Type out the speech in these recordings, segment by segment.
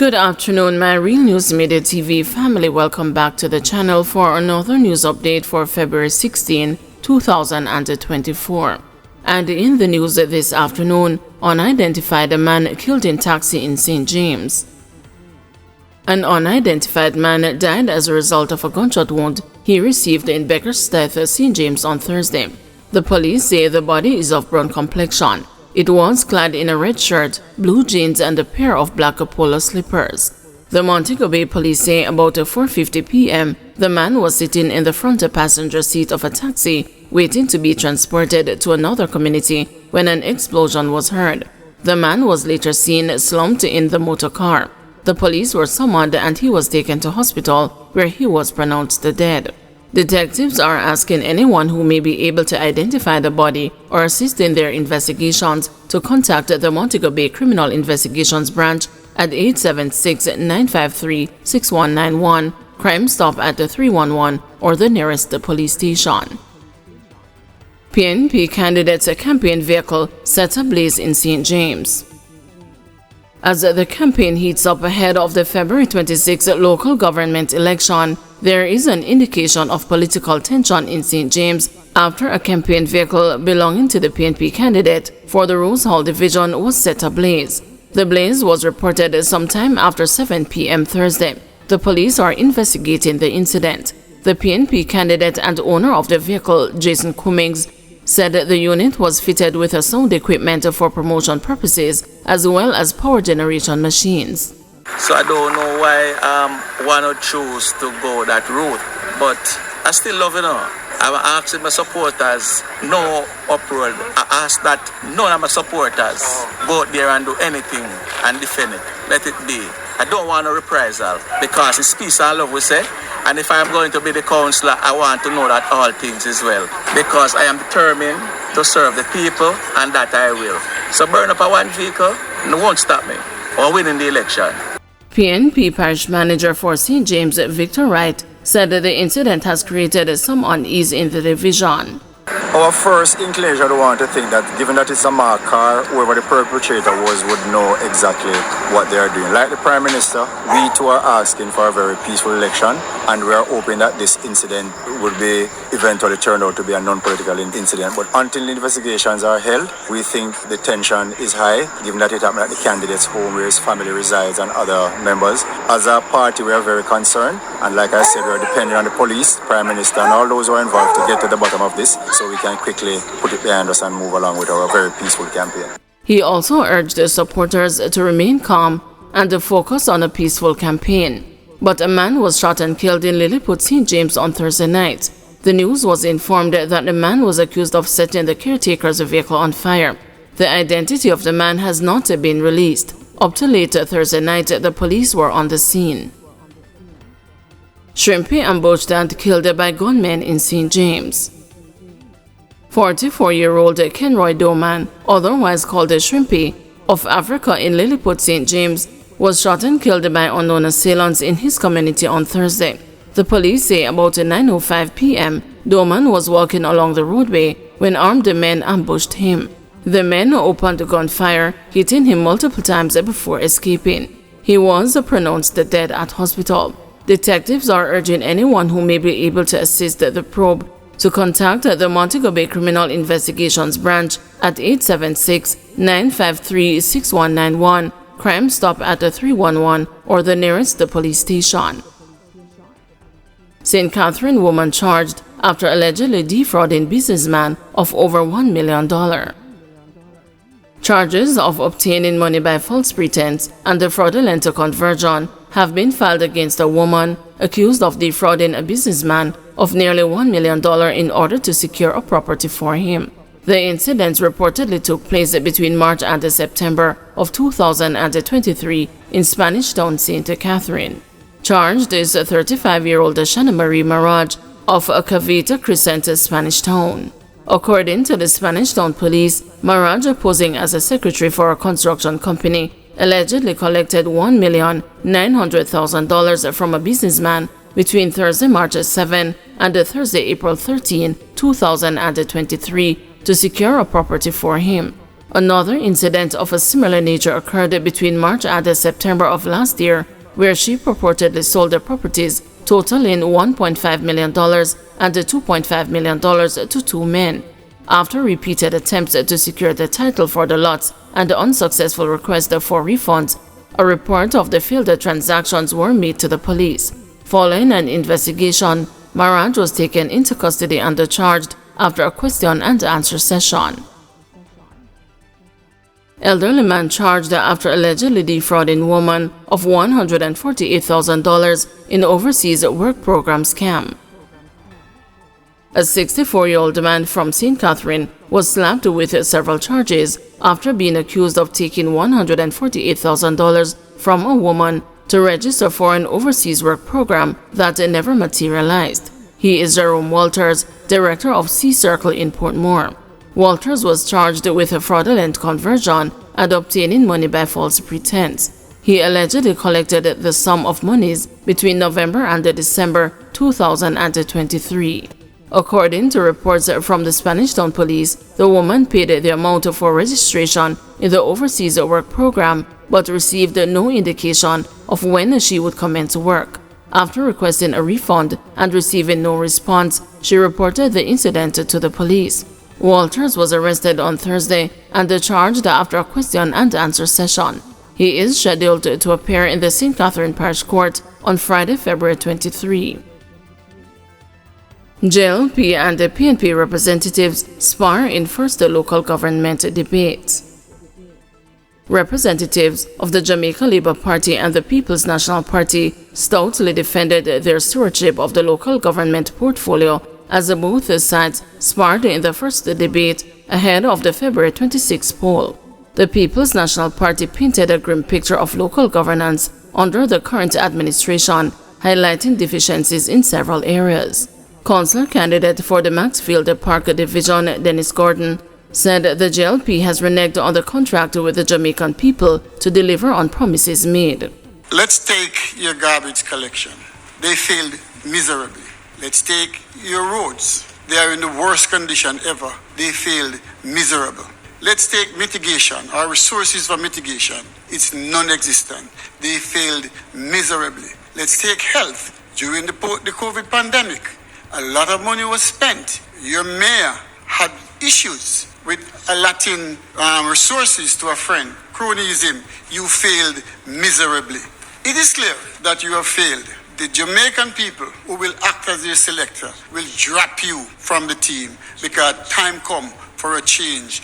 Good afternoon, my Real News Midday TV family. Welcome back to the channel for another news update for February 16, 2024. And in the news this afternoon, unidentified man killed in taxi in St. James. An unidentified man died as a result of a gunshot wound he received in Beckersteath, St. James on Thursday. The police say the body is of brown complexion. It was clad in a red shirt, blue jeans, and a pair of black polo slippers. The Montego Bay police say about 4:50 p.m., the man was sitting in the front passenger seat of a taxi, waiting to be transported to another community when an explosion was heard. The man was later seen slumped in the motor car. The police were summoned and he was taken to hospital, where he was pronounced dead. Detectives are asking anyone who may be able to identify the body or assist in their investigations to contact the Montego Bay Criminal Investigations Branch at 876-953-6191, Crime Stop at 311, or the nearest police station. PNP candidates' campaign vehicle set ablaze in St. James. As the campaign heats up ahead of the February 26 local government election, there is an indication of political tension in St. James after a campaign vehicle belonging to the PNP candidate for the Rose Hall division was set ablaze. The blaze was reported sometime after 7 p.m. Thursday. The police are investigating the incident. The PNP candidate and owner of the vehicle, Jason Cummings, said the unit was fitted with sound equipment for promotion purposes as well as power generation machines. So I don't know why one would choose to go that route, but I still love it. I'm asking my supporters, no uproar. I ask that none of my supporters go out there and do anything and defend it. Let it be. I don't want a reprisal because it's peace and love, we say. And if I'm going to be the councillor, I want to know that all things is well, because I am determined to serve the people, and that I will. So burn up a one vehicle, and it won't stop me or winning the election. PNP Parish Manager for St. James, Victor Wright, said that the incident has created some unease in the division. Our first inclination would want to think that given that it's a marked car, whoever the perpetrator was would know exactly what they are doing. Like the Prime Minister, we too are asking for a very peaceful election, and we are hoping that this incident would be eventually turned out to be a non-political incident. But until investigations are held, we think the tension is high, given that it happened at the candidate's home where his family resides and other members. As a party, we are very concerned, and like I said, we are depending on the police, Prime Minister, and all those who are involved to get to the bottom of this, so we can quickly put it behind us and move along with our very peaceful campaign. He also urged the supporters to remain calm and to focus on a peaceful campaign. But a man was shot and killed in Lilliput, St. James on Thursday night. The news was informed that the man was accused of setting the caretaker's vehicle on fire. The identity of the man has not been released. Up to late Thursday night, the police were on the scene. Shrimpy ambushed and killed by gunmen in St. James. 44-year-old Kenroy Doman, otherwise called Shrimpy, of Africa in Lilliput, St. James, was shot and killed by unknown assailants in his community on Thursday. The police say about 9:05 p.m., Doman was walking along the roadway when armed men ambushed him. The men opened gunfire, hitting him multiple times before escaping. He was pronounced dead at hospital. Detectives are urging anyone who may be able to assist the probe to contact the Montego Bay Criminal Investigations Branch at 876-953-6191, Crime Stop at 311, or the nearest police station. St. Catherine woman charged after allegedly defrauding businessman of over $1 million. Charges of obtaining money by false pretense and the fraudulent conversion have been filed against a woman accused of defrauding a businessman of nearly $1 million in order to secure a property for him. The incidents reportedly took place between March and September of 2023 in Spanish Town, St. Catherine. Charged is 35-year-old Shanna Marie Maraj of Cavita Crescent, Spanish Town. According to the Spanish Town Police, Maraj, posing as a secretary for a construction company, allegedly collected $1,900,000 from a businessman between Thursday, March 7 and Thursday, April 13, 2023 to secure a property for him. Another incident of a similar nature occurred between March and September of last year, where she purportedly sold the properties totaling $1.5 million and $2.5 million to two men. After repeated attempts to secure the title for the lots and unsuccessful request for refunds, a report of the failed transactions were made to the police. Following an investigation, Maraj was taken into custody and charged after a question and answer session. Elderly man charged after allegedly defrauding woman of $148,000 in overseas work program scam. A 64-year-old man from St. Catherine was slapped with several charges after being accused of taking $148,000 from a woman to register for an overseas work program that never materialized. He is Jerome Walters, director of Sea Circle in Portmore. Walters was charged with a fraudulent conversion and obtaining money by false pretense. He allegedly collected the sum of monies between November and December 2023. According to reports from the Spanish Town Police, the woman paid the amount for registration in the overseas work program but received no indication of when she would commence work. After requesting a refund and receiving no response, she reported the incident to the police. Walters was arrested on Thursday and charged after a question and answer session. He is scheduled to appear in the St. Catherine Parish Court on Friday, February 23. JLP and the PNP representatives spar in first local government debate. Representatives of the Jamaica Labour Party and the People's National Party stoutly defended their stewardship of the local government portfolio as both sides sparred in the first debate ahead of the February 26 poll. The People's National Party painted a grim picture of local governance under the current administration, highlighting deficiencies in several areas. Councillor candidate for the Maxfield Park Division, Dennis Gordon, said the JLP has reneged on the contract with the Jamaican people to deliver on promises made. Let's take your garbage collection. They failed miserably. Let's take your roads. They are in the worst condition ever. They failed miserable. Let's take mitigation. Our resources for mitigation, it's non-existent. They failed miserably. Let's take health. During the COVID pandemic, a lot of money was spent. Your mayor had issues with allotting resources to a friend. Cronyism, you failed miserably. It is clear that you have failed. The Jamaican people who will act as your selector will drop you from the team because time come for a change.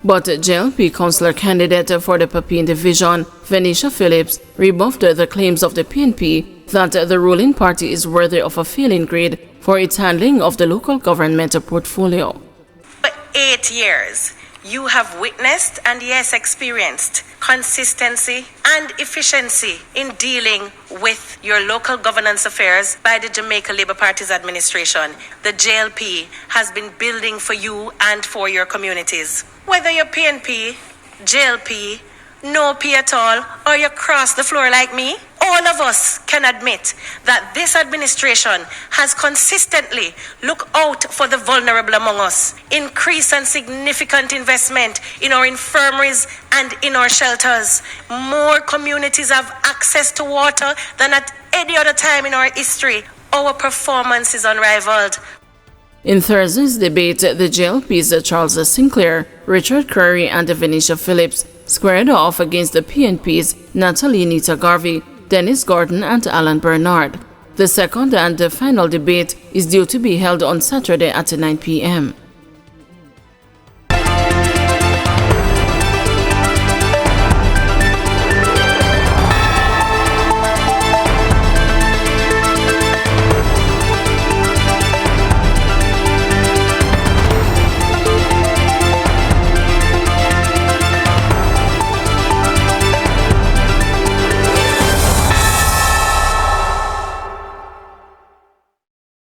But JLP councillor candidate for the Papine Division, Venetia Phillips, rebuffed the claims of the PNP that the ruling party is worthy of a failing grade for its handling of the local government portfolio. For 8 years, you have witnessed and yes, experienced consistency and efficiency in dealing with your local governance affairs by the Jamaica Labour Party's administration. The JLP has been building for you and for your communities. Whether you're PNP, JLP, no P at all, or you cross the floor like me, all of us can admit that this administration has consistently looked out for the vulnerable among us, increased and significant investment in our infirmaries and in our shelters. More communities have access to water than at any other time in our history. Our performance is unrivaled. In Thursday's debate, the JLP's Charles Sinclair, Richard Curry, and Venetia Phillips squared off against the PNP's Natalie Nita Garvey, Dennis Gordon, and Alan Bernard. The second and final debate is due to be held on Saturday at 9 p.m.